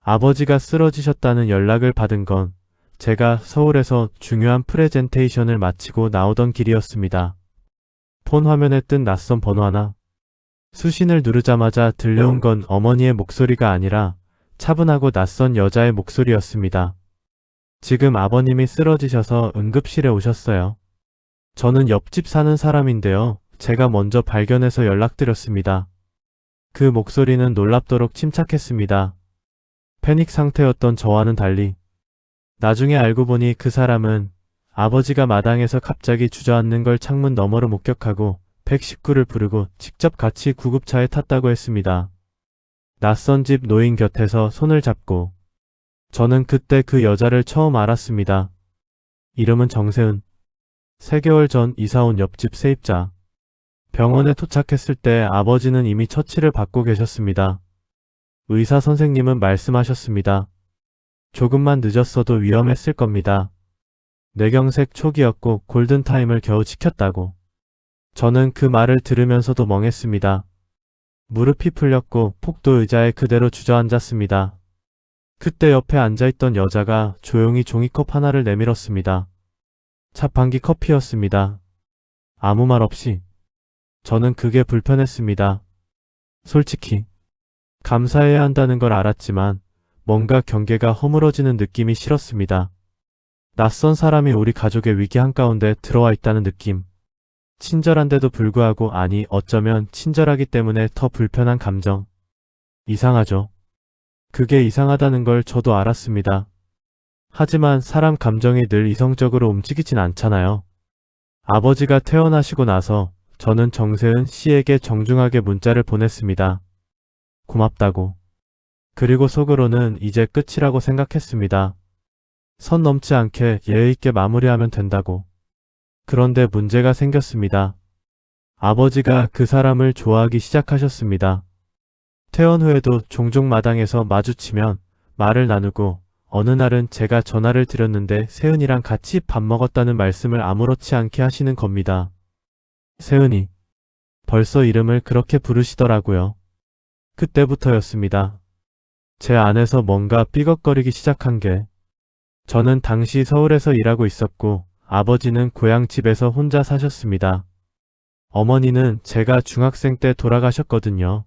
아버지가 쓰러지셨다는 연락을 받은 건 제가 서울에서 중요한 프레젠테이션을 마치고 나오던 길이었습니다. 폰 화면에 뜬 낯선 번호 하나. 수신을 누르자마자 들려온 건 어머니의 목소리가 아니라 차분하고 낯선 여자의 목소리였습니다. 지금 아버님이 쓰러지셔서 응급실에 오셨어요. 저는 옆집 사는 사람인데요. 제가 먼저 발견해서 연락드렸습니다. 그 목소리는 놀랍도록 침착했습니다. 패닉 상태였던 저와는 달리. 나중에 알고 보니 그 사람은 아버지가 마당에서 갑자기 주저앉는 걸 창문 너머로 목격하고 119를 부르고 직접 같이 구급차에 탔다고 했습니다. 낯선 집 노인 곁에서 손을 잡고. 저는 그때 그 여자를 처음 알았습니다. 이름은 정세은. 3개월 전 이사온 옆집 세입자. 병원에 도착했을 때 아버지는 이미 처치를 받고 계셨습니다. 의사 선생님은 말씀하셨습니다. 조금만 늦었어도 위험했을 겁니다. 뇌경색 초기였고 골든타임을 겨우 지켰다고. 저는 그 말을 들으면서도 멍했습니다. 무릎이 풀렸고 폭도 의자에 그대로 주저앉았습니다. 그때 옆에 앉아있던 여자가 조용히 종이컵 하나를 내밀었습니다. 자판기 커피였습니다. 아무 말 없이. 저는 그게 불편했습니다. 솔직히 감사해야 한다는 걸 알았지만 뭔가 경계가 허물어지는 느낌이 싫었습니다. 낯선 사람이 우리 가족의 위기 한가운데 들어와 있다는 느낌. 친절한데도 불구하고, 아니 어쩌면 친절하기 때문에 더 불편한 감정. 이상하죠. 그게 이상하다는 걸 저도 알았습니다. 하지만 사람 감정이 늘 이성적으로 움직이진 않잖아요. 아버지가 퇴원하시고 나서 저는 정세은 씨에게 정중하게 문자를 보냈습니다. 고맙다고. 그리고 속으로는 이제 끝이라고 생각했습니다. 선 넘지 않게 예의 있게 마무리하면 된다고. 그런데 문제가 생겼습니다. 아버지가 그 사람을 좋아하기 시작하셨습니다. 퇴원 후에도 종종 마당에서 마주치면 말을 나누고, 어느 날은 제가 전화를 드렸는데 세은이랑 같이 밥 먹었다는 말씀을 아무렇지 않게 하시는 겁니다. 세은이. 벌써 이름을 그렇게 부르시더라고요. 그때부터였습니다. 제 안에서 뭔가 삐걱거리기 시작한 게. 저는 당시 서울에서 일하고 있었고 아버지는 고향 집에서 혼자 사셨습니다. 어머니는 제가 중학생 때 돌아가셨거든요.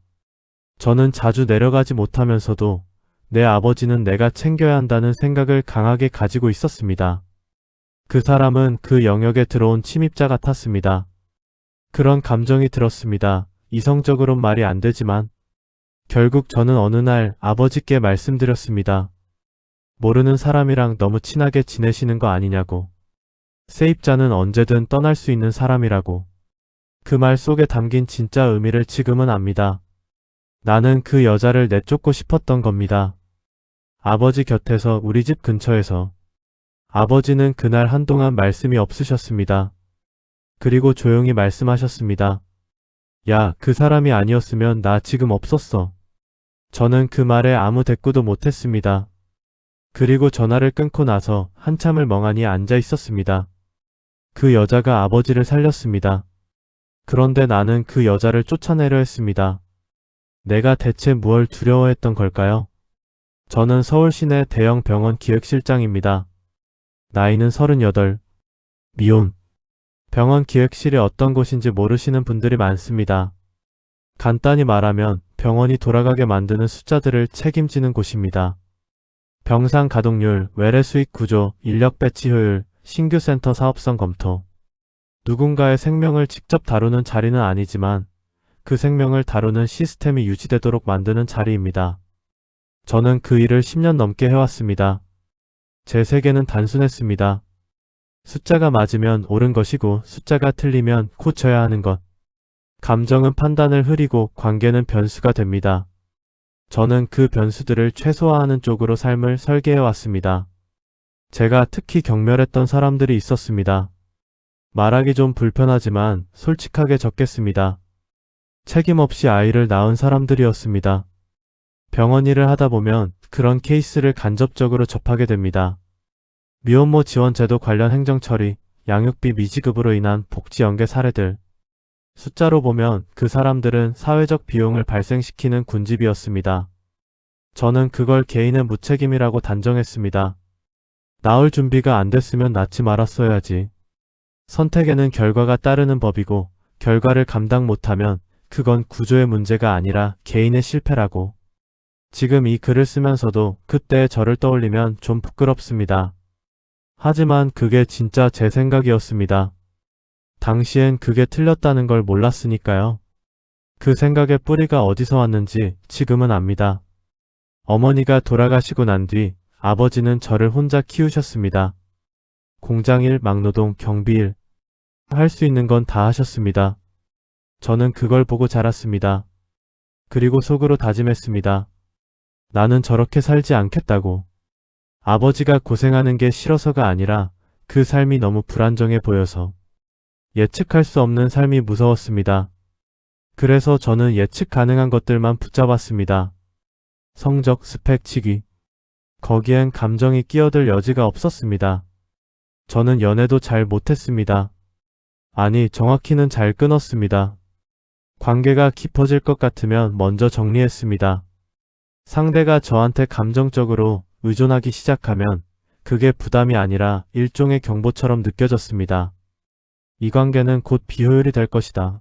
저는 자주 내려가지 못하면서도 내 아버지는 내가 챙겨야 한다는 생각을 강하게 가지고 있었습니다. 그 사람은 그 영역에 들어온 침입자 같았습니다. 그런 감정이 들었습니다. 이성적으론 말이 안 되지만. 결국 저는 어느 날 아버지께 말씀드렸습니다. 모르는 사람이랑 너무 친하게 지내시는 거 아니냐고. 세입자는 언제든 떠날 수 있는 사람이라고. 그 말 속에 담긴 진짜 의미를 지금은 압니다. 나는 그 여자를 내쫓고 싶었던 겁니다. 아버지 곁에서, 우리 집 근처에서. 아버지는 그날 한동안 말씀이 없으셨습니다. 그리고 조용히 말씀하셨습니다. 야, 그 사람이 아니었으면 나 지금 없었어. 저는 그 말에 아무 대꾸도 못했습니다. 그리고 전화를 끊고 나서 한참을 멍하니 앉아 있었습니다. 그 여자가 아버지를 살렸습니다. 그런데 나는 그 여자를 쫓아내려 했습니다. 내가 대체 무얼 두려워했던 걸까요? 저는 서울 시내 대형 병원 기획실장입니다. 나이는 38. 미혼. 병원 기획실이 어떤 곳인지 모르시는 분들이 많습니다. 간단히 말하면 병원이 돌아가게 만드는 숫자들을 책임지는 곳입니다. 병상 가동률, 외래 수익 구조, 인력 배치 효율, 신규 센터 사업성 검토. 누군가의 생명을 직접 다루는 자리는 아니지만 그 생명을 다루는 시스템이 유지되도록 만드는 자리입니다. 저는 그 일을 10년 넘게 해왔습니다. 제 세계는 단순했습니다. 숫자가 맞으면 옳은 것이고 숫자가 틀리면 고쳐야 하는 것. 감정은 판단을 흐리고 관계는 변수가 됩니다. 저는 그 변수들을 최소화하는 쪽으로 삶을 설계해왔습니다. 제가 특히 경멸했던 사람들이 있었습니다. 말하기 좀 불편하지만 솔직하게 적겠습니다. 책임 없이 아이를 낳은 사람들이었습니다. 병원 일을 하다 보면 그런 케이스를 간접적으로 접하게 됩니다. 미혼모 지원 제도 관련 행정처리, 양육비 미지급으로 인한 복지 연계 사례들. 숫자로 보면 그 사람들은 사회적 비용을 발생시키는 군집이었습니다. 저는 그걸 개인의 무책임이라고 단정했습니다. 나올 준비가 안 됐으면 낳지 말았어야지. 선택에는 결과가 따르는 법이고 결과를 감당 못하면 그건 구조의 문제가 아니라 개인의 실패라고. 지금 이 글을 쓰면서도 그때의 저를 떠올리면 좀 부끄럽습니다. 하지만 그게 진짜 제 생각이었습니다. 당시엔 그게 틀렸다는 걸 몰랐으니까요. 그 생각의 뿌리가 어디서 왔는지 지금은 압니다. 어머니가 돌아가시고 난 뒤 아버지는 저를 혼자 키우셨습니다. 공장일, 막노동, 경비일, 할 수 있는 건 다 하셨습니다. 저는 그걸 보고 자랐습니다. 그리고 속으로 다짐했습니다. 나는 저렇게 살지 않겠다고. 아버지가 고생하는 게 싫어서가 아니라 그 삶이 너무 불안정해 보여서. 예측할 수 없는 삶이 무서웠습니다. 그래서 저는 예측 가능한 것들만 붙잡았습니다. 성적, 스펙, 직위. 거기엔 감정이 끼어들 여지가 없었습니다. 저는 연애도 잘 못했습니다. 아니, 정확히는 잘 끊었습니다. 관계가 깊어질 것 같으면 먼저 정리했습니다. 상대가 저한테 감정적으로 의존하기 시작하면 그게 부담이 아니라 일종의 경보처럼 느껴졌습니다. 이 관계는 곧 비효율이 될 것이다.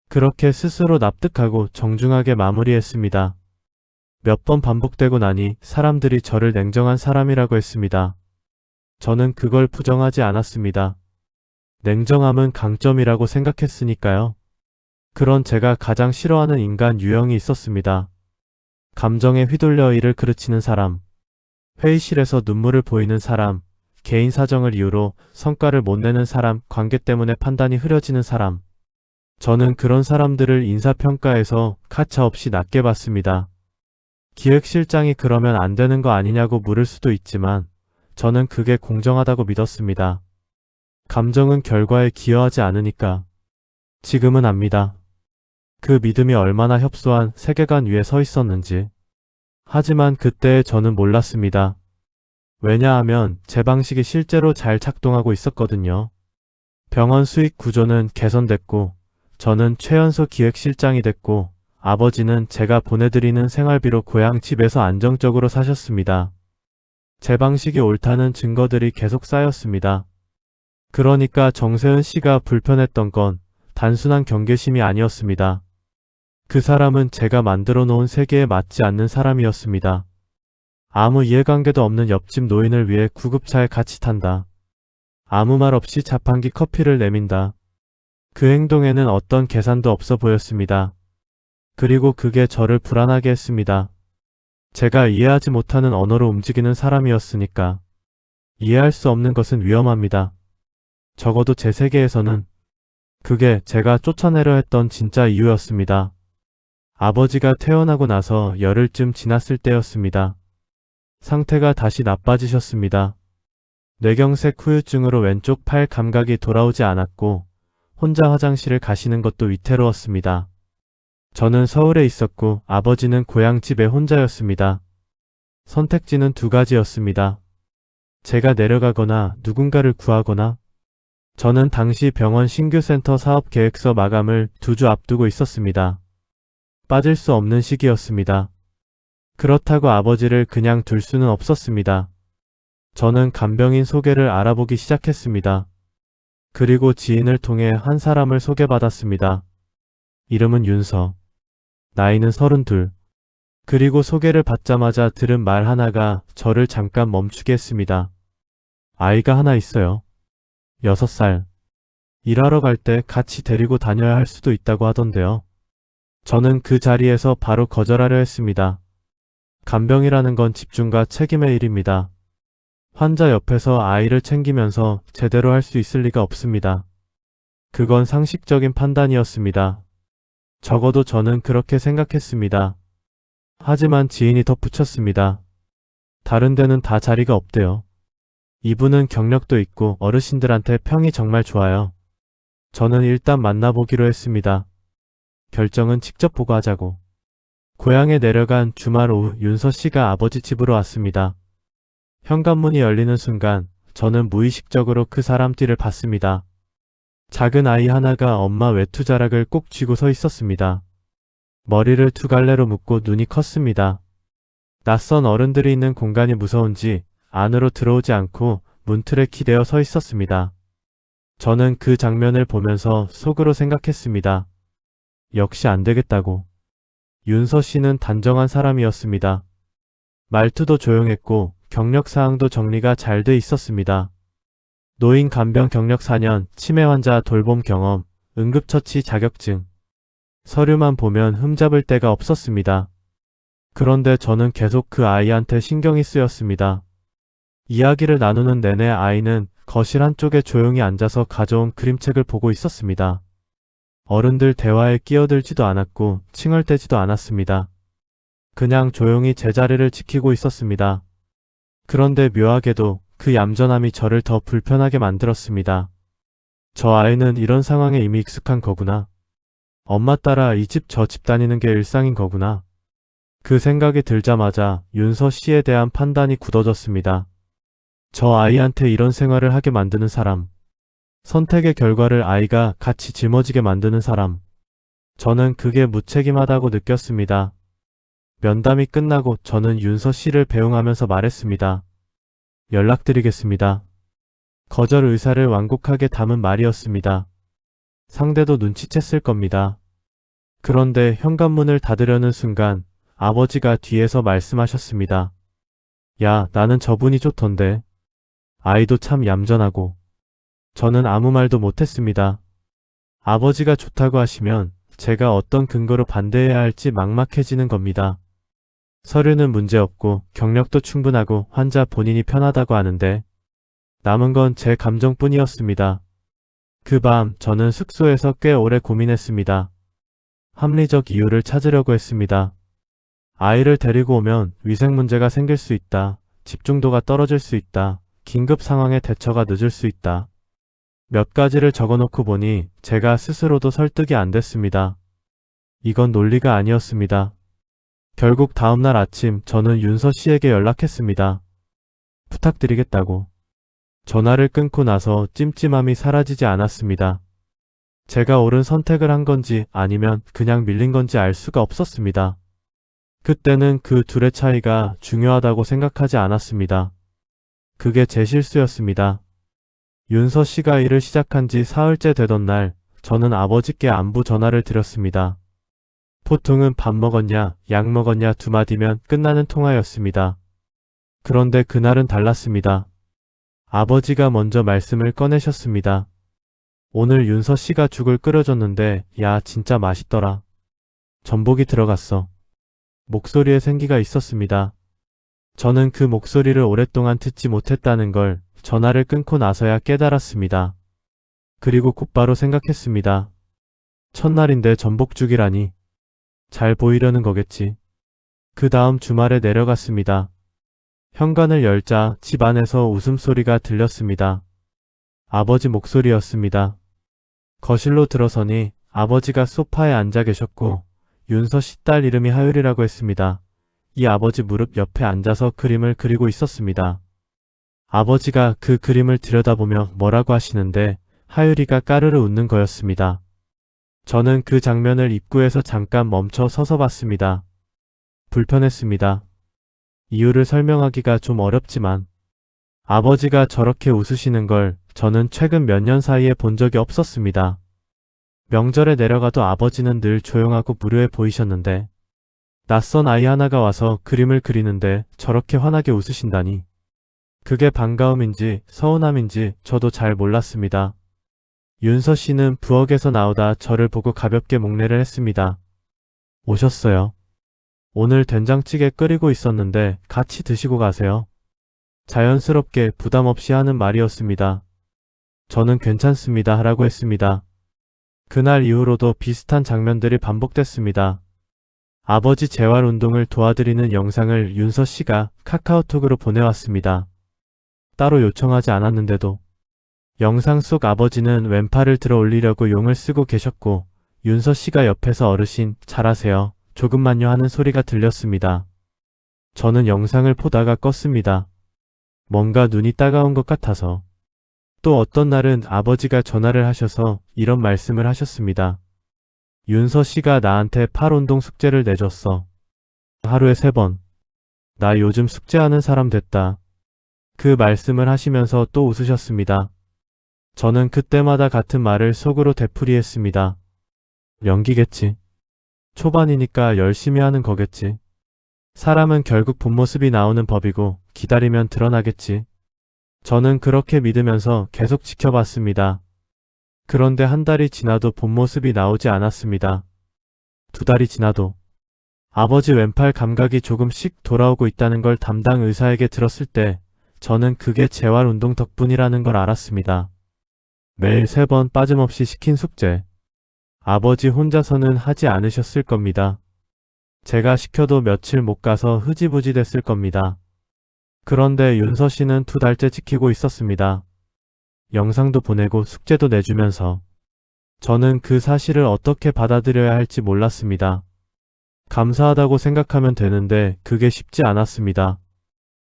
그렇게 스스로 납득하고 정중하게 마무리했습니다. 몇 번 반복되고 나니 사람들이 저를 냉정한 사람이라고 했습니다. 저는 그걸 부정하지 않았습니다. 냉정함은 강점이라고 생각했으니까요. 그런 제가 가장 싫어하는 인간 유형이 있었습니다. 감정에 휘둘려 일을 그르치는 사람, 회의실에서 눈물을 보이는 사람, 개인 사정을 이유로 성과를 못 내는 사람, 관계 때문에 판단이 흐려지는 사람. 저는 그런 사람들을 인사평가에서 가차없이 낮게 봤습니다. 기획실장이 그러면 안 되는 거 아니냐고 물을 수도 있지만 저는 그게 공정하다고 믿었습니다. 감정은 결과에 기여하지 않으니까. 지금은 압니다. 그 믿음이 얼마나 협소한 세계관 위에 서 있었는지. 하지만 그때의 저는 몰랐습니다. 왜냐하면 제 방식이 실제로 잘 작동하고 있었거든요. 병원 수익 구조는 개선됐고 저는 최연소 기획실장이 됐고 아버지는 제가 보내드리는 생활비로 고향 집에서 안정적으로 사셨습니다. 제 방식이 옳다는 증거들이 계속 쌓였습니다. 그러니까 정세은 씨가 불편했던 건 단순한 경계심이 아니었습니다. 그 사람은 제가 만들어 놓은 세계에 맞지 않는 사람이었습니다. 아무 이해관계도 없는 옆집 노인을 위해 구급차에 같이 탄다. 아무 말 없이 자판기 커피를 내민다. 그 행동에는 어떤 계산도 없어 보였습니다. 그리고 그게 저를 불안하게 했습니다. 제가 이해하지 못하는 언어로 움직이는 사람이었으니까. 이해할 수 없는 것은 위험합니다. 적어도 제 세계에서는. 그게 제가 쫓아내려 했던 진짜 이유였습니다. 아버지가 퇴원하고 나서 열흘쯤 지났을 때였습니다. 상태가 다시 나빠지셨습니다. 뇌경색 후유증으로 왼쪽 팔 감각이 돌아오지 않았고 혼자 화장실을 가시는 것도 위태로웠습니다. 저는 서울에 있었고 아버지는 고향집에 혼자였습니다. 선택지는 두 가지였습니다. 제가 내려가거나 누군가를 구하거나. 저는 당시 병원 신규센터 사업 계획서 마감을 2주 앞두고 있었습니다. 빠질 수 없는 시기였습니다. 그렇다고 아버지를 그냥 둘 수는 없었습니다. 저는 간병인 소개를 알아보기 시작했습니다. 그리고 지인을 통해 한 사람을 소개받았습니다. 이름은 윤서. 나이는 32. 그리고 소개를 받자마자 들은 말 하나가 저를 잠깐 멈추게 했습니다. 아이가 하나 있어요. 6살. 일하러 갈 때 같이 데리고 다녀야 할 수도 있다고 하던데요. 저는 그 자리에서 바로 거절하려 했습니다. 간병이라는 건 집중과 책임의 일입니다. 환자 옆에서 아이를 챙기면서 제대로 할 수 있을 리가 없습니다. 그건 상식적인 판단이었습니다. 적어도 저는 그렇게 생각했습니다. 하지만 지인이 덧붙였습니다. 다른 데는 다 자리가 없대요. 이분은 경력도 있고 어르신들한테 평이 정말 좋아요. 저는 일단 만나보기로 했습니다. 결정은 직접 보고 하자고. 고향에 내려간 주말 오후 윤서 씨가 아버지 집으로 왔습니다. 현관문이 열리는 순간 저는 무의식적으로 그 사람 뒤를 봤습니다. 작은 아이 하나가 엄마 외투자락을 꼭 쥐고 서 있었습니다. 머리를 두 갈래로 묶고 눈이 컸습니다. 낯선 어른들이 있는 공간이 무서운지 안으로 들어오지 않고 문틀에 기대어 서 있었습니다. 저는 그 장면을 보면서 속으로 생각했습니다. 역시 안 되겠다고. 윤서 씨는 단정한 사람이었습니다. 말투도 조용했고 경력사항도 정리가 잘 돼 있었습니다. 노인 간병 경력 4년, 치매 환자 돌봄 경험, 응급처치 자격증. 서류만 보면 흠잡을 데가 없었습니다. 그런데 저는 계속 그 아이한테 신경이 쓰였습니다. 이야기를 나누는 내내 아이는 거실 한쪽에 조용히 앉아서 가져온 그림책을 보고 있었습니다. 어른들 대화에 끼어들지도 않았고 칭얼대지도 않았습니다. 그냥 조용히 제자리를 지키고 있었습니다. 그런데 묘하게도 그 얌전함이 저를 더 불편하게 만들었습니다. 저 아이는 이런 상황에 이미 익숙한 거구나. 엄마 따라 이 집 저 집 다니는 게 일상인 거구나. 그 생각이 들자마자 윤서 씨에 대한 판단이 굳어졌습니다. 저 아이한테 이런 생활을 하게 만드는 사람. 선택의 결과를 아이가 같이 짊어지게 만드는 사람. 저는 그게 무책임하다고 느꼈습니다. 면담이 끝나고 저는 윤서 씨를 배웅하면서 말했습니다. 연락드리겠습니다. 거절 의사를 완곡하게 담은 말이었습니다. 상대도 눈치챘을 겁니다. 그런데 현관문을 닫으려는 순간 아버지가 뒤에서 말씀하셨습니다. 야, 나는 저분이 좋던데. 아이도 참 얌전하고. 저는 아무 말도 못했습니다. 아버지가 좋다고 하시면 제가 어떤 근거로 반대해야 할지 막막해지는 겁니다. 서류는 문제없고 경력도 충분하고 환자 본인이 편하다고 하는데 남은 건 제 감정뿐이었습니다. 그 밤 저는 숙소에서 꽤 오래 고민했습니다. 합리적 이유를 찾으려고 했습니다. 아이를 데리고 오면 위생 문제가 생길 수 있다. 집중도가 떨어질 수 있다. 긴급 상황에 대처가 늦을 수 있다. 몇 가지를 적어놓고 보니 제가 스스로도 설득이 안 됐습니다. 이건 논리가 아니었습니다. 결국 다음날 아침 저는 윤서 씨에게 연락했습니다. 부탁드리겠다고. 전화를 끊고 나서 찜찜함이 사라지지 않았습니다. 제가 옳은 선택을 한 건지 아니면 그냥 밀린 건지 알 수가 없었습니다. 그때는 그 둘의 차이가 중요하다고 생각하지 않았습니다. 그게 제 실수였습니다. 윤서 씨가 일을 시작한 지 사흘째 되던 날 저는 아버지께 안부 전화를 드렸습니다. 보통은 밥 먹었냐, 약 먹었냐 두 마디면 끝나는 통화였습니다. 그런데 그날은 달랐습니다. 아버지가 먼저 말씀을 꺼내셨습니다. 오늘 윤서 씨가 죽을 끓여줬는데 야 진짜 맛있더라. 전복이 들어갔어. 목소리에 생기가 있었습니다. 저는 그 목소리를 오랫동안 듣지 못했다는 걸 전화를 끊고 나서야 깨달았습니다. 그리고 곧바로 생각했습니다. 첫날인데 전복죽이라니. 잘 보이려는 거겠지. 그 다음 주말에 내려갔습니다. 현관을 열자 집 안에서 웃음소리가 들렸습니다. 아버지 목소리였습니다. 거실로 들어서니 아버지가 소파에 앉아 계셨고 윤서 씨 딸 이름이 하율이라고 했습니다. 이 아버지 무릎 옆에 앉아서 그림을 그리고 있었습니다. 아버지가 그 그림을 들여다보며 뭐라고 하시는데 하율이가 까르르 웃는 거였습니다. 저는 그 장면을 입구에서 잠깐 멈춰 서서 봤습니다. 불편했습니다. 이유를 설명하기가 좀 어렵지만 아버지가 저렇게 웃으시는 걸 저는 최근 몇 년 사이에 본 적이 없었습니다. 명절에 내려가도 아버지는 늘 조용하고 무료해 보이셨는데 낯선 아이 하나가 와서 그림을 그리는데 저렇게 환하게 웃으신다니. 그게 반가움인지 서운함인지 저도 잘 몰랐습니다. 윤서 씨는 부엌에서 나오다 저를 보고 가볍게 목례를 했습니다. 오셨어요. 오늘 된장찌개 끓이고 있었는데 같이 드시고 가세요. 자연스럽게 부담 없이 하는 말이었습니다. 저는 괜찮습니다 하라고 했습니다. 그날 이후로도 비슷한 장면들이 반복됐습니다. 아버지 재활 운동을 도와드리는 영상을 윤서 씨가 카카오톡으로 보내왔습니다. 따로 요청하지 않았는데도. 영상 속 아버지는 왼팔을 들어 올리려고 용을 쓰고 계셨고 윤서 씨가 옆에서 어르신 잘하세요. 조금만요 하는 소리가 들렸습니다. 저는 영상을 보다가 껐습니다. 뭔가 눈이 따가운 것 같아서. 또 어떤 날은 아버지가 전화를 하셔서 이런 말씀을 하셨습니다. 윤서 씨가 나한테 팔 운동 숙제를 내줬어. 하루에 3번. 나 요즘 숙제하는 사람 됐다. 그 말씀을 하시면서 또 웃으셨습니다. 저는 그때마다 같은 말을 속으로 되풀이했습니다. 연기겠지. 초반이니까 열심히 하는 거겠지. 사람은 결국 본 모습이 나오는 법이고 기다리면 드러나겠지. 저는 그렇게 믿으면서 계속 지켜봤습니다. 그런데 한 달이 지나도 본 모습이 나오지 않았습니다. 두 달이 지나도 아버지 왼팔 감각이 조금씩 돌아오고 있다는 걸 담당 의사에게 들었을 때 저는 그게 재활 운동 덕분이라는 걸 알았습니다. 매일 3번 빠짐없이 시킨 숙제. 아버지 혼자서는 하지 않으셨을 겁니다. 제가 시켜도 며칠 못 가서 흐지부지 됐을 겁니다. 그런데 윤서 씨는 2달째 지키고 있었습니다. 영상도 보내고 숙제도 내주면서 저는 그 사실을 어떻게 받아들여야 할지 몰랐습니다. 감사하다고 생각하면 되는데 그게 쉽지 않았습니다.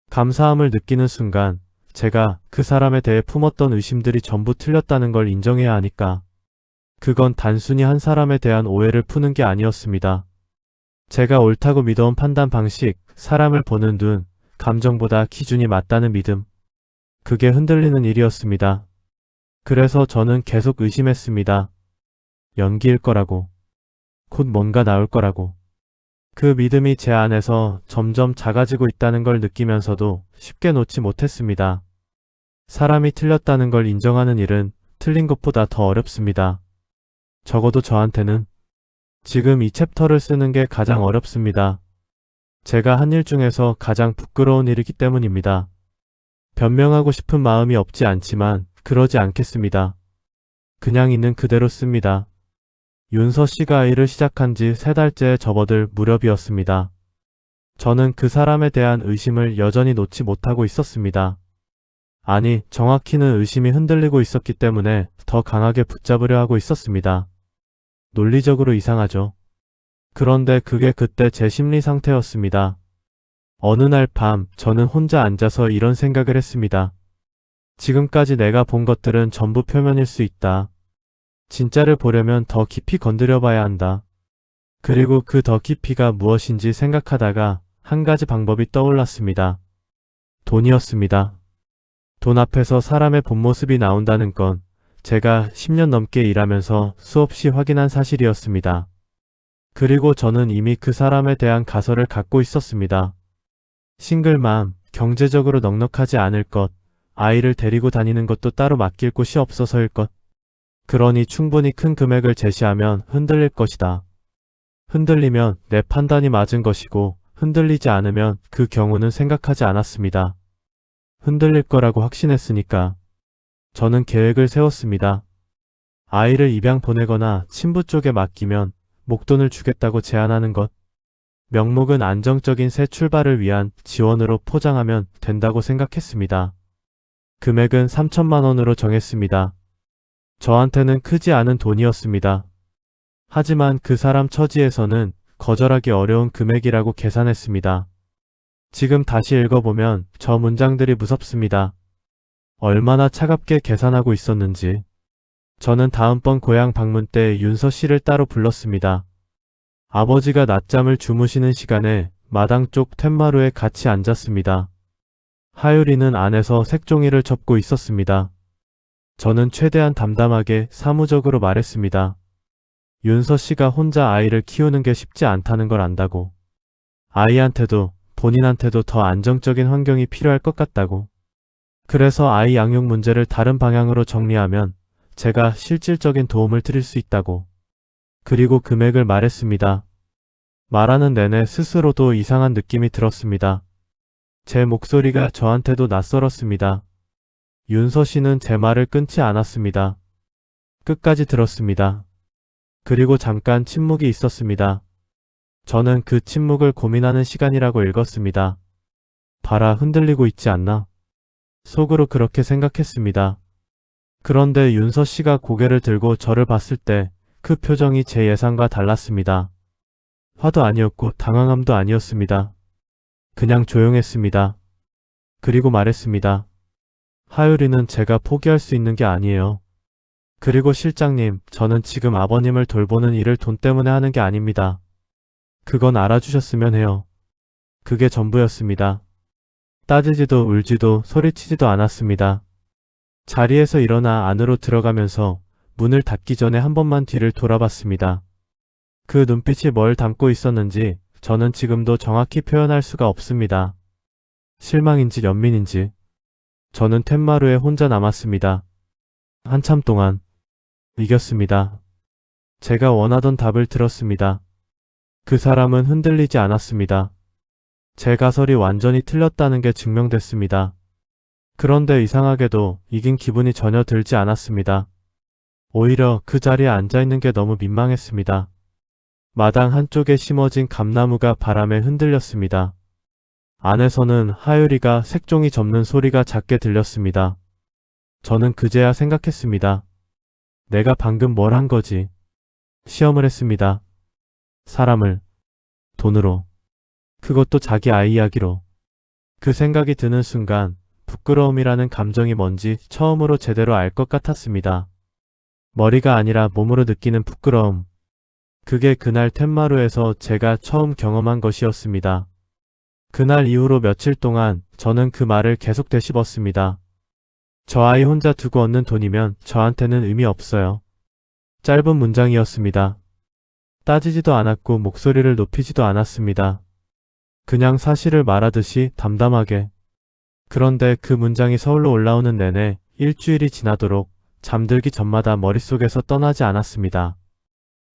감사함을 느끼는 순간 제가 그 사람에 대해 품었던 의심들이 전부 틀렸다는 걸 인정해야 하니까 그건 단순히 한 사람에 대한 오해를 푸는 게 아니었습니다. 제가 옳다고 믿어온 판단 방식, 사람을 보는 눈, 감정보다 기준이 맞다는 믿음. 그게 흔들리는 일이었습니다. 그래서 저는 계속 의심했습니다. 연기일 거라고. 곧 뭔가 나올 거라고. 그 믿음이 제 안에서 점점 작아지고 있다는 걸 느끼면서도 쉽게 놓지 못했습니다. 사람이 틀렸다는 걸 인정하는 일은 틀린 것보다 더 어렵습니다. 적어도 저한테는 지금 이 챕터를 쓰는 게 가장 어렵습니다. 제가 한 일 중에서 가장 부끄러운 일이기 때문입니다. 변명하고 싶은 마음이 없지 않지만 그러지 않겠습니다. 그냥 있는 그대로 씁니다. 윤서 씨가 일을 시작한 지 3달째에 접어들 무렵이었습니다. 저는 그 사람에 대한 의심을 여전히 놓지 못하고 있었습니다. 아니, 정확히는 의심이 흔들리고 있었기 때문에 더 강하게 붙잡으려 하고 있었습니다. 논리적으로 이상하죠. 그런데 그게 그때 제 심리 상태였습니다. 어느 날 밤 저는 혼자 앉아서 이런 생각을 했습니다. 지금까지 내가 본 것들은 전부 표면일 수 있다. 진짜를 보려면 더 깊이 건드려 봐야 한다. 그리고 그 더 깊이가 무엇인지 생각하다가 한 가지 방법이 떠올랐습니다. 돈이었습니다. 돈 앞에서 사람의 본 모습이 나온다는 건 제가 10년 넘게 일하면서 수없이 확인한 사실이었습니다. 그리고 저는 이미 그 사람에 대한 가설을 갖고 있었습니다. 싱글맘, 경제적으로 넉넉하지 않을 것, 아이를 데리고 다니는 것도 따로 맡길 곳이 없어서일 것. 그러니 충분히 큰 금액을 제시하면 흔들릴 것이다. 흔들리면 내 판단이 맞은 것이고 흔들리지 않으면 그 경우는 생각하지 않았습니다. 흔들릴 거라고 확신했으니까 저는 계획을 세웠습니다. 아이를 입양 보내거나 친부 쪽에 맡기면 목돈을 주겠다고 제안하는 것. 명목은 안정적인 새 출발을 위한 지원으로 포장하면 된다고 생각했습니다. 금액은 3천만 원으로 정했습니다. 저한테는 크지 않은 돈이었습니다. 하지만 그 사람 처지에서는 거절하기 어려운 금액이라고 계산했습니다. 지금 다시 읽어보면 저 문장들이 무섭습니다. 얼마나 차갑게 계산하고 있었는지. 저는 다음번 고향 방문 때 윤서 씨를 따로 불렀습니다. 아버지가 낮잠을 주무시는 시간에 마당 쪽 툇마루에 같이 앉았습니다. 하율이는 안에서 색종이를 접고 있었습니다. 저는 최대한 담담하게 사무적으로 말했습니다. 윤서 씨가 혼자 아이를 키우는 게 쉽지 않다는 걸 안다고. 아이한테도 본인한테도 더 안정적인 환경이 필요할 것 같다고. 그래서 아이 양육 문제를 다른 방향으로 정리하면 제가 실질적인 도움을 드릴 수 있다고. 그리고 금액을 말했습니다. 말하는 내내 스스로도 이상한 느낌이 들었습니다. 제 목소리가 저한테도 낯설었습니다. 윤서 씨는 제 말을 끊지 않았습니다. 끝까지 들었습니다. 그리고 잠깐 침묵이 있었습니다. 저는 그 침묵을 고민하는 시간이라고 읽었습니다. 봐라, 흔들리고 있지 않나? 속으로 그렇게 생각했습니다. 그런데 윤서 씨가 고개를 들고 저를 봤을 때 그 표정이 제 예상과 달랐습니다. 화도 아니었고 당황함도 아니었습니다. 그냥 조용했습니다. 그리고 말했습니다. 하율이는 제가 포기할 수 있는 게 아니에요. 그리고 실장님, 저는 지금 아버님을 돌보는 일을 돈 때문에 하는 게 아닙니다. 그건 알아주셨으면 해요. 그게 전부였습니다. 따지지도 울지도 소리치지도 않았습니다. 자리에서 일어나 안으로 들어가면서 문을 닫기 전에 한 번만 뒤를 돌아봤습니다. 그 눈빛이 뭘 담고 있었는지 저는 지금도 정확히 표현할 수가 없습니다. 실망인지 연민인지. 저는 텐마루에 혼자 남았습니다. 한참 동안. 이겼습니다. 제가 원하던 답을 들었습니다. 그 사람은 흔들리지 않았습니다. 제 가설이 완전히 틀렸다는 게 증명됐습니다. 그런데 이상하게도 이긴 기분이 전혀 들지 않았습니다. 오히려 그 자리에 앉아있는 게 너무 민망했습니다. 마당 한쪽에 심어진 감나무가 바람에 흔들렸습니다. 안에서는 하율이가 색종이 접는 소리가 작게 들렸습니다. 저는 그제야 생각했습니다. 내가 방금 뭘 한 거지? 시험을 했습니다. 사람을. 돈으로. 그것도 자기 아이 이야기로. 그 생각이 드는 순간 부끄러움이라는 감정이 뭔지 처음으로 제대로 알 것 같았습니다. 머리가 아니라 몸으로 느끼는 부끄러움. 그게 그날 텐마루에서 제가 처음 경험한 것이었습니다. 그날 이후로 며칠 동안 저는 그 말을 계속 되씹었습니다. 저 아이 혼자 두고 얻는 돈이면 저한테는 의미 없어요. 짧은 문장이었습니다. 따지지도 않았고 목소리를 높이지도 않았습니다. 그냥 사실을 말하듯이 담담하게. 그런데 그 문장이 서울로 올라오는 내내 일주일이 지나도록 잠들기 전마다 머릿속에서 떠나지 않았습니다.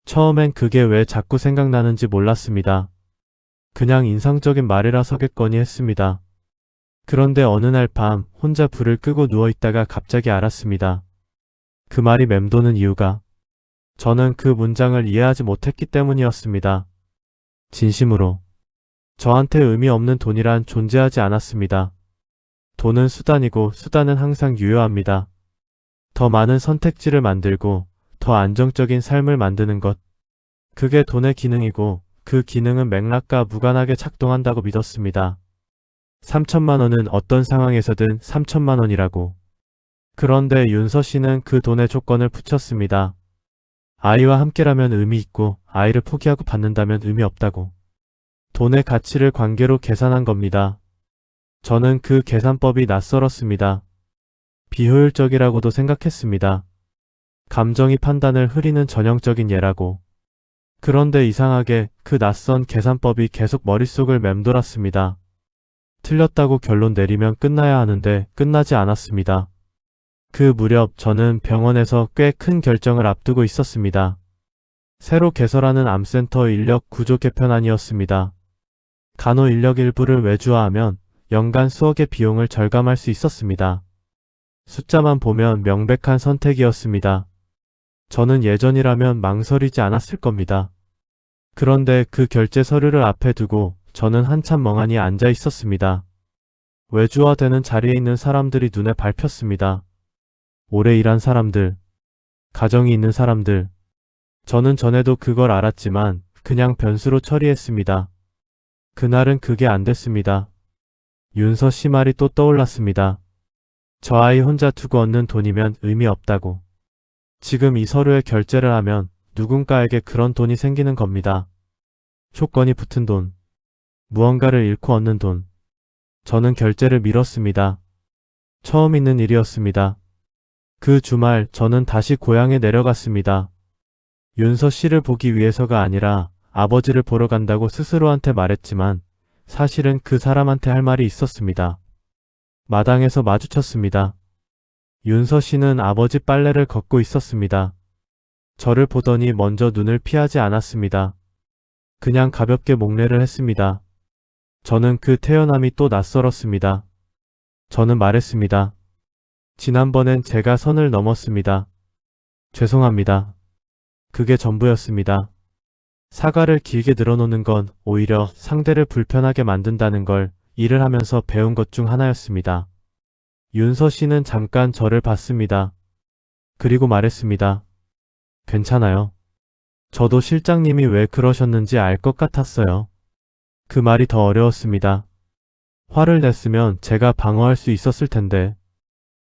처음엔 그게 왜 자꾸 생각나는지 몰랐습니다. 그냥 인상적인 말이라서겠거니 했습니다. 그런데 어느 날 밤 혼자 불을 끄고 누워있다가 갑자기 알았습니다. 그 말이 맴도는 이유가 저는 그 문장을 이해하지 못했기 때문이었습니다. 진심으로. 저한테 의미 없는 돈이란 존재하지 않았습니다. 돈은 수단이고 수단은 항상 유효합니다. 더 많은 선택지를 만들고 더 안정적인 삶을 만드는 것. 그게 돈의 기능이고 그 기능은 맥락과 무관하게 작동한다고 믿었습니다. 3천만 원은 어떤 상황에서든 3천만 원이라고. 그런데 윤서 씨는 그 돈의 조건을 붙였습니다. 아이와 함께라면 의미 있고 아이를 포기하고 받는다면 의미 없다고. 돈의 가치를 관계로 계산한 겁니다. 저는 그 계산법이 낯설었습니다. 비효율적이라고도 생각했습니다. 감정이 판단을 흐리는 전형적인 예라고. 그런데 이상하게 그 낯선 계산법이 계속 머릿속을 맴돌았습니다. 틀렸다고 결론 내리면 끝나야 하는데 끝나지 않았습니다. 그 무렵 저는 병원에서 꽤 큰 결정을 앞두고 있었습니다. 새로 개설하는 암센터 인력 구조 개편안이었습니다. 간호 인력 일부를 외주화하면 연간 수억의 비용을 절감할 수 있었습니다. 숫자만 보면 명백한 선택이었습니다. 저는 예전이라면 망설이지 않았을 겁니다. 그런데 그 결제 서류를 앞에 두고 저는 한참 멍하니 앉아 있었습니다. 외주화되는 자리에 있는 사람들이 눈에 밟혔습니다. 오래 일한 사람들, 가정이 있는 사람들. 저는 전에도 그걸 알았지만 그냥 변수로 처리했습니다. 그날은 그게 안 됐습니다. 윤서 씨 말이 또 떠올랐습니다. 저 아이 혼자 두고 얻는 돈이면 의미 없다고. 지금 이 서류에 결제를 하면 누군가에게 그런 돈이 생기는 겁니다. 조건이 붙은 돈. 무언가를 잃고 얻는 돈. 저는 결제를 미뤘습니다. 처음 있는 일이었습니다. 그 주말 저는 다시 고향에 내려갔습니다. 윤서 씨를 보기 위해서가 아니라 아버지를 보러 간다고 스스로한테 말했지만 사실은 그 사람한테 할 말이 있었습니다. 마당에서 마주쳤습니다. 윤서 씨는 아버지 빨래를 걷고 있었습니다. 저를 보더니 먼저 눈을 피하지 않았습니다. 그냥 가볍게 목례를 했습니다. 저는 그 태연함이 또 낯설었습니다. 저는 말했습니다. 지난번엔 제가 선을 넘었습니다. 죄송합니다. 그게 전부였습니다. 사과를 길게 늘어놓는 건 오히려 상대를 불편하게 만든다는 걸 일을 하면서 배운 것 중 하나였습니다. 윤서 씨는 잠깐 저를 봤습니다. 그리고 말했습니다. 괜찮아요. 저도 실장님이 왜 그러셨는지 알 것 같았어요. 그 말이 더 어려웠습니다. 화를 냈으면 제가 방어할 수 있었을 텐데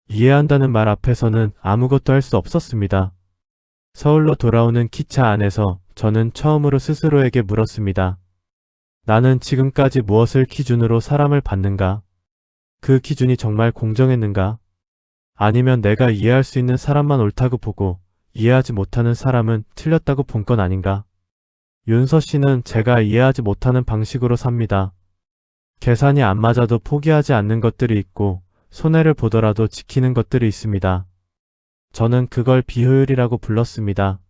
이해한다는 말 앞에서는 아무것도 할 수 없었습니다. 서울로 돌아오는 기차 안에서 저는 처음으로 스스로에게 물었습니다. 나는 지금까지 무엇을 기준으로 사람을 봤는가? 그 기준이 정말 공정했는가? 아니면 내가 이해할 수 있는 사람만 옳다고 보고 이해하지 못하는 사람은 틀렸다고 본 건 아닌가? 윤서 씨는 제가 이해하지 못하는 방식으로 삽니다. 계산이 안 맞아도 포기하지 않는 것들이 있고 손해를 보더라도 지키는 것들이 있습니다. 저는 그걸 비효율이라고 불렀습니다.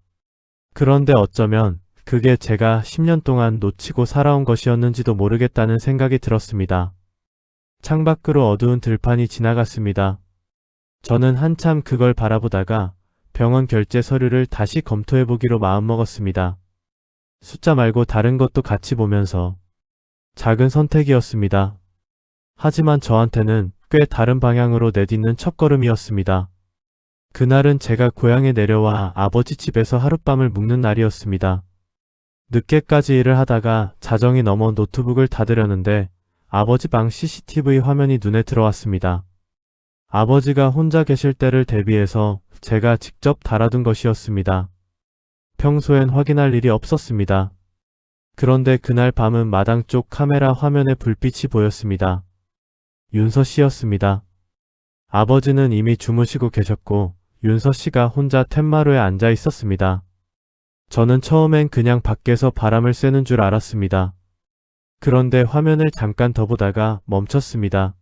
그런데 어쩌면 그게 제가 10년 동안 놓치고 살아온 것이었는지도 모르겠다는 생각이 들었습니다. 창밖으로 어두운 들판이 지나갔습니다. 저는 한참 그걸 바라보다가 병원 결제 서류를 다시 검토해보기로 마음먹었습니다. 숫자 말고 다른 것도 같이 보면서 작은 선택이었습니다. 하지만 저한테는 꽤 다른 방향으로 내딛는 첫걸음이었습니다. 그날은 제가 고향에 내려와 아버지 집에서 하룻밤을 묵는 날이었습니다. 늦게까지 일을 하다가 자정이 넘어 노트북을 닫으려는데 아버지 방 CCTV 화면이 눈에 들어왔습니다. 아버지가 혼자 계실 때를 대비해서 제가 직접 달아둔 것이었습니다. 평소엔 확인할 일이 없었습니다. 그런데 그날 밤은 마당 쪽 카메라 화면에 불빛이 보였습니다. 윤서 씨였습니다. 아버지는 이미 주무시고 계셨고 윤서 씨가 혼자 툇마루에 앉아 있었습니다. 저는 처음엔 그냥 밖에서 바람을 쐬는 줄 알았습니다. 그런데 화면을 잠깐 더 보다가 멈췄습니다.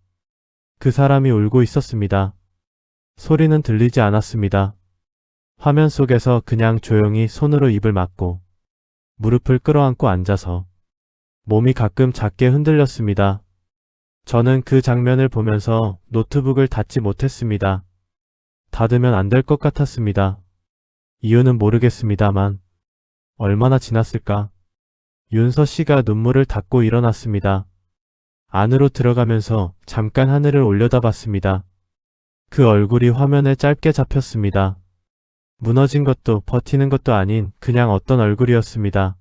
그 사람이 울고 있었습니다. 소리는 들리지 않았습니다. 화면 속에서 그냥 조용히 손으로 입을 막고 무릎을 끌어안고 앉아서 몸이 가끔 작게 흔들렸습니다. 저는 그 장면을 보면서 노트북을 닫지 못했습니다. 닫으면 안 될 것 같았습니다. 이유는 모르겠습니다만 얼마나 지났을까? 윤서 씨가 눈물을 닦고 일어났습니다. 안으로 들어가면서 잠깐 하늘을 올려다봤습니다. 그 얼굴이 화면에 짧게 잡혔습니다. 무너진 것도 버티는 것도 아닌 그냥 어떤 얼굴이었습니다.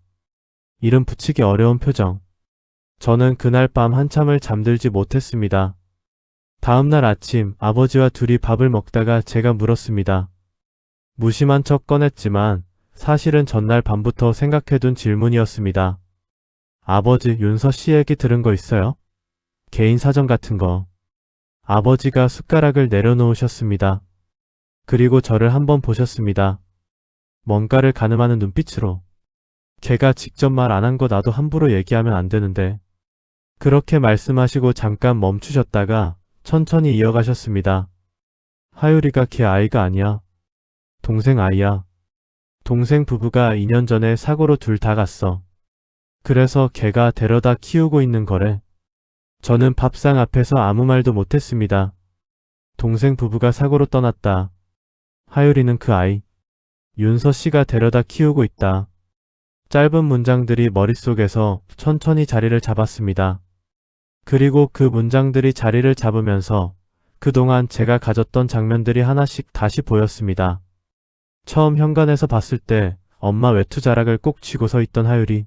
이름 붙이기 어려운 표정. 저는 그날 밤 한참을 잠들지 못했습니다. 다음날 아침 아버지와 둘이 밥을 먹다가 제가 물었습니다. 무심한 척 꺼냈지만 사실은 전날 밤부터 생각해둔 질문이었습니다. 아버지, 윤서 씨 얘기 들은 거 있어요? 개인 사정 같은 거. 아버지가 숟가락을 내려놓으셨습니다. 그리고 저를 한번 보셨습니다. 뭔가를 가늠하는 눈빛으로. 걔가 직접 말 안 한 거 나도 함부로 얘기하면 안 되는데. 그렇게 말씀하시고 잠깐 멈추셨다가 천천히 이어가셨습니다. 하율이가 걔 아이가 아니야. 동생 아이야. 동생 부부가 2년 전에 사고로 둘 다 갔어. 그래서 걔가 데려다 키우고 있는 거래. 저는 밥상 앞에서 아무 말도 못했습니다. 동생 부부가 사고로 떠났다. 하율이는 그 아이. 윤서 씨가 데려다 키우고 있다. 짧은 문장들이 머릿속에서 천천히 자리를 잡았습니다. 그리고 그 문장들이 자리를 잡으면서 그동안 제가 가졌던 장면들이 하나씩 다시 보였습니다. 처음 현관에서 봤을 때 엄마 외투 자락을 꼭 쥐고 서 있던 하율이.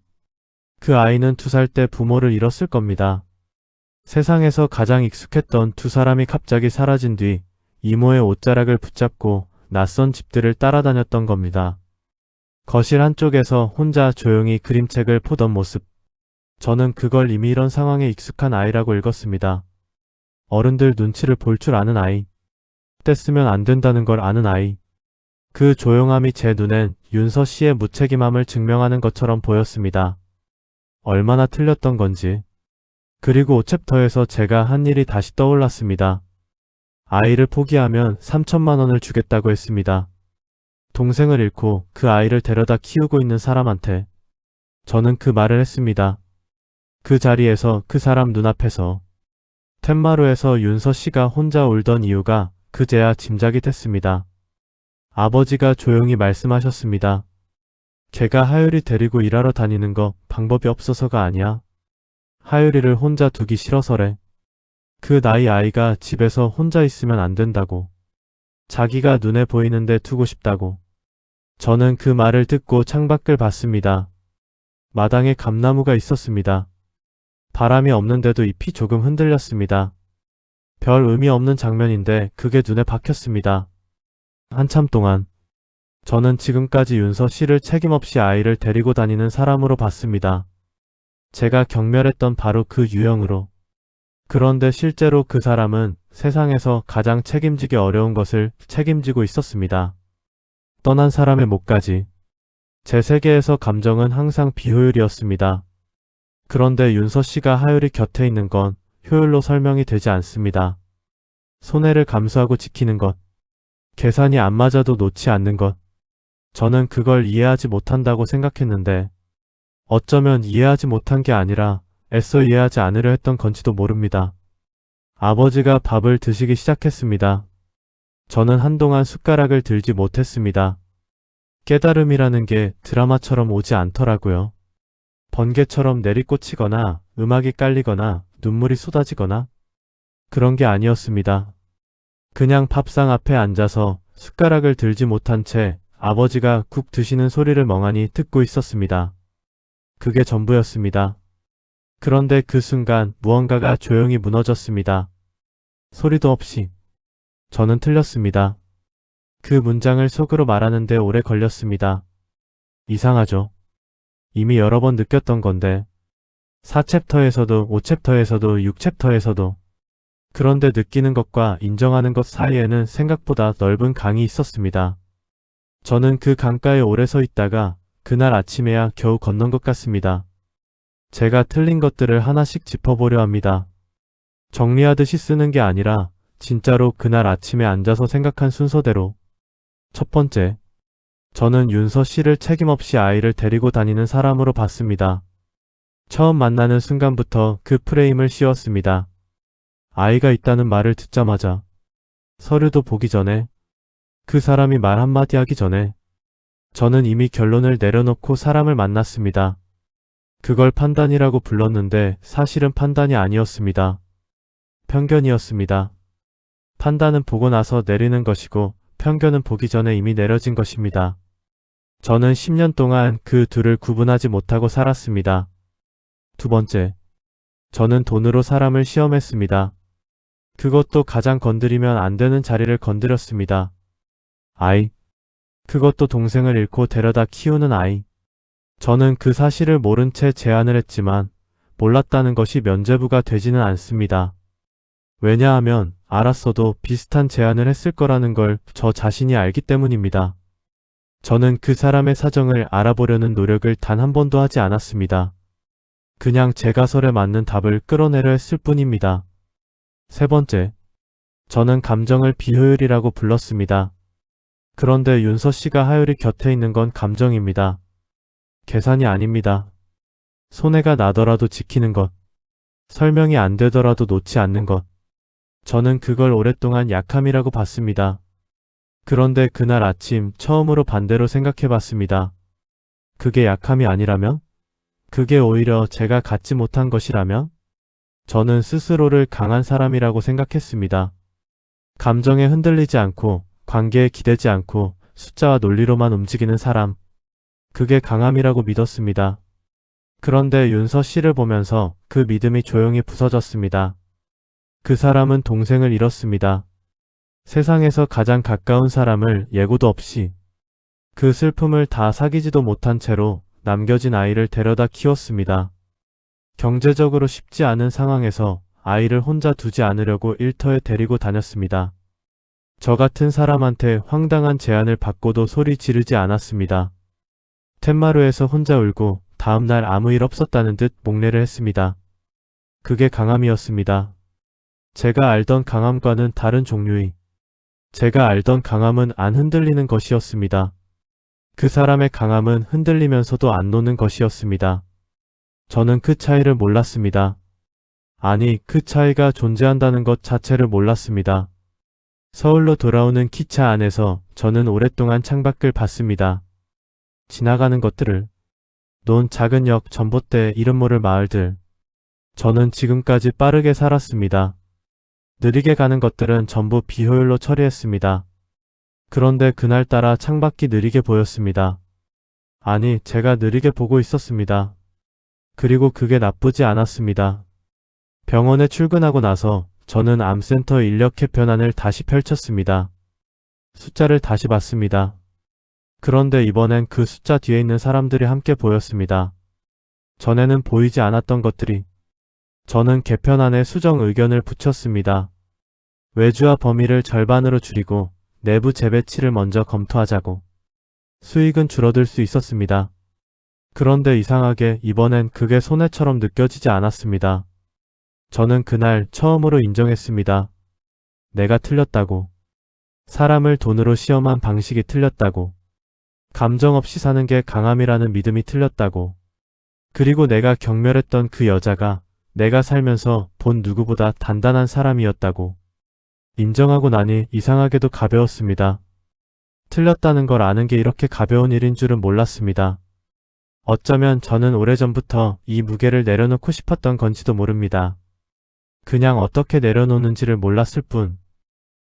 그 아이는 2살 때 부모를 잃었을 겁니다. 세상에서 가장 익숙했던 두 사람이 갑자기 사라진 뒤 이모의 옷자락을 붙잡고 낯선 집들을 따라다녔던 겁니다. 거실 한쪽에서 혼자 조용히 그림책을 보던 모습. 저는 그걸 이미 이런 상황에 익숙한 아이라고 읽었습니다. 어른들 눈치를 볼 줄 아는 아이. 떼쓰면 안 된다는 걸 아는 아이. 그 조용함이 제 눈엔 윤서 씨의 무책임함을 증명하는 것처럼 보였습니다. 얼마나 틀렸던 건지. 그리고 5챕터에서 제가 한 일이 다시 떠올랐습니다. 아이를 포기하면 3천만 원을 주겠다고 했습니다. 동생을 잃고 그 아이를 데려다 키우고 있는 사람한테. 저는 그 말을 했습니다. 그 자리에서 그 사람 눈앞에서. 툇마루에서 윤서 씨가 혼자 울던 이유가 그제야 짐작이 됐습니다. 아버지가 조용히 말씀하셨습니다. 걔가 하율이 데리고 일하러 다니는 거 방법이 없어서가 아니야. 하율이를 혼자 두기 싫어서래. 그 나이 아이가 집에서 혼자 있으면 안 된다고. 자기가 눈에 보이는데 두고 싶다고. 저는 그 말을 듣고 창밖을 봤습니다. 마당에 감나무가 있었습니다. 바람이 없는데도 잎이 조금 흔들렸습니다. 별 의미 없는 장면인데 그게 눈에 박혔습니다. 한참 동안 저는 지금까지 윤서 씨를 책임없이 아이를 데리고 다니는 사람으로 봤습니다. 제가 경멸했던 바로 그 유형으로. 그런데 실제로 그 사람은 세상에서 가장 책임지기 어려운 것을 책임지고 있었습니다. 떠난 사람의 몫까지. 제 세계에서 감정은 항상 비효율이었습니다. 그런데 윤서 씨가 하율이 곁에 있는 건 효율로 설명이 되지 않습니다. 손해를 감수하고 지키는 것. 계산이 안 맞아도 놓지 않는 것. 저는 그걸 이해하지 못한다고 생각했는데 어쩌면 이해하지 못한 게 아니라 애써 이해하지 않으려 했던 건지도 모릅니다. 아버지가 밥을 드시기 시작했습니다. 저는 한동안 숟가락을 들지 못했습니다. 깨달음이라는 게 드라마처럼 오지 않더라고요. 번개처럼 내리꽂히거나 음악이 깔리거나 눈물이 쏟아지거나 그런 게 아니었습니다. 그냥 밥상 앞에 앉아서 숟가락을 들지 못한 채 아버지가 국 드시는 소리를 멍하니 듣고 있었습니다. 그게 전부였습니다. 그런데 그 순간 무언가가 조용히 무너졌습니다. 소리도 없이. 저는 틀렸습니다. 그 문장을 속으로 말하는데 오래 걸렸습니다. 이상하죠? 이미 여러 번 느꼈던 건데 4챕터에서도 5챕터에서도 6챕터에서도 그런데 느끼는 것과 인정하는 것 사이에는 생각보다 넓은 강이 있었습니다. 저는 그 강가에 오래 서 있다가 그날 아침에야 겨우 건넌 것 같습니다. 제가 틀린 것들을 하나씩 짚어보려 합니다. 정리하듯이 쓰는 게 아니라 진짜로 그날 아침에 앉아서 생각한 순서대로. 첫 번째, 저는 윤서 씨를 책임없이 아이를 데리고 다니는 사람으로 봤습니다. 처음 만나는 순간부터 그 프레임을 씌웠습니다. 아이가 있다는 말을 듣자마자 서류도 보기 전에 그 사람이 말 한마디 하기 전에 저는 이미 결론을 내려놓고 사람을 만났습니다. 그걸 판단이라고 불렀는데 사실은 판단이 아니었습니다. 편견이었습니다. 판단은 보고 나서 내리는 것이고 편견은 보기 전에 이미 내려진 것입니다. 저는 10년 동안 그 둘을 구분하지 못하고 살았습니다. 두 번째, 저는 돈으로 사람을 시험했습니다. 그것도 가장 건드리면 안 되는 자리를 건드렸습니다. 아이. 그것도 동생을 잃고 데려다 키우는 아이. 저는 그 사실을 모른 채 제안을 했지만 몰랐다는 것이 면죄부가 되지는 않습니다. 왜냐하면 알았어도 비슷한 제안을 했을 거라는 걸 저 자신이 알기 때문입니다. 저는 그 사람의 사정을 알아보려는 노력을 단 한 번도 하지 않았습니다. 그냥 제 가설에 맞는 답을 끌어내려 했을 뿐입니다. 세 번째, 저는 감정을 비효율이라고 불렀습니다. 그런데 윤서 씨가 하율이 곁에 있는 건 감정입니다. 계산이 아닙니다. 손해가 나더라도 지키는 것. 설명이 안 되더라도 놓지 않는 것. 저는 그걸 오랫동안 약함이라고 봤습니다. 그런데 그날 아침 처음으로 반대로 생각해 봤습니다. 그게 약함이 아니라면? 그게 오히려 제가 갖지 못한 것이라면? 저는 스스로를 강한 사람이라고 생각했습니다. 감정에 흔들리지 않고 관계에 기대지 않고 숫자와 논리로만 움직이는 사람. 그게 강함이라고 믿었습니다. 그런데 윤서 씨를 보면서 그 믿음이 조용히 부서졌습니다. 그 사람은 동생을 잃었습니다. 세상에서 가장 가까운 사람을 예고도 없이 그 슬픔을 다 사귀지도 못한 채로 남겨진 아이를 데려다 키웠습니다. 경제적으로 쉽지 않은 상황에서 아이를 혼자 두지 않으려고 일터에 데리고 다녔습니다. 저 같은 사람한테 황당한 제안을 받고도 소리 지르지 않았습니다. 텐마루에서 혼자 울고 다음날 아무 일 없었다는 듯 목례를 했습니다. 그게 강함이었습니다. 제가 알던 강함과는 다른 종류의. 제가 알던 강함은 안 흔들리는 것이었습니다. 그 사람의 강함은 흔들리면서도 안 노는 것이었습니다. 저는 그 차이를 몰랐습니다. 아니, 그 차이가 존재한다는 것 자체를 몰랐습니다. 서울로 돌아오는 기차 안에서 저는 오랫동안 창밖을 봤습니다. 지나가는 것들을. 논 작은 역, 전봇대, 이름 모를 마을들. 저는 지금까지 빠르게 살았습니다. 느리게 가는 것들은 전부 비효율로 처리했습니다. 그런데 그날따라 창밖이 느리게 보였습니다. 아니, 제가 느리게 보고 있었습니다. 그리고 그게 나쁘지 않았습니다. 병원에 출근하고 나서 저는 암센터 인력 개편안을 다시 펼쳤습니다. 숫자를 다시 봤습니다. 그런데 이번엔 그 숫자 뒤에 있는 사람들이 함께 보였습니다. 전에는 보이지 않았던 것들이. 저는 개편안에 수정 의견을 붙였습니다. 외주화 범위를 절반으로 줄이고 내부 재배치를 먼저 검토하자고. 수익은 줄어들 수 있었습니다. 그런데 이상하게 이번엔 그게 손해처럼 느껴지지 않았습니다. 저는 그날 처음으로 인정했습니다. 내가 틀렸다고. 사람을 돈으로 시험한 방식이 틀렸다고. 감정 없이 사는 게 강함이라는 믿음이 틀렸다고. 그리고 내가 경멸했던 그 여자가 내가 살면서 본 누구보다 단단한 사람이었다고. 인정하고 나니 이상하게도 가벼웠습니다. 틀렸다는 걸 아는 게 이렇게 가벼운 일인 줄은 몰랐습니다. 어쩌면 저는 오래전부터 이 무게를 내려놓고 싶었던 건지도 모릅니다. 그냥 어떻게 내려놓는지를 몰랐을 뿐.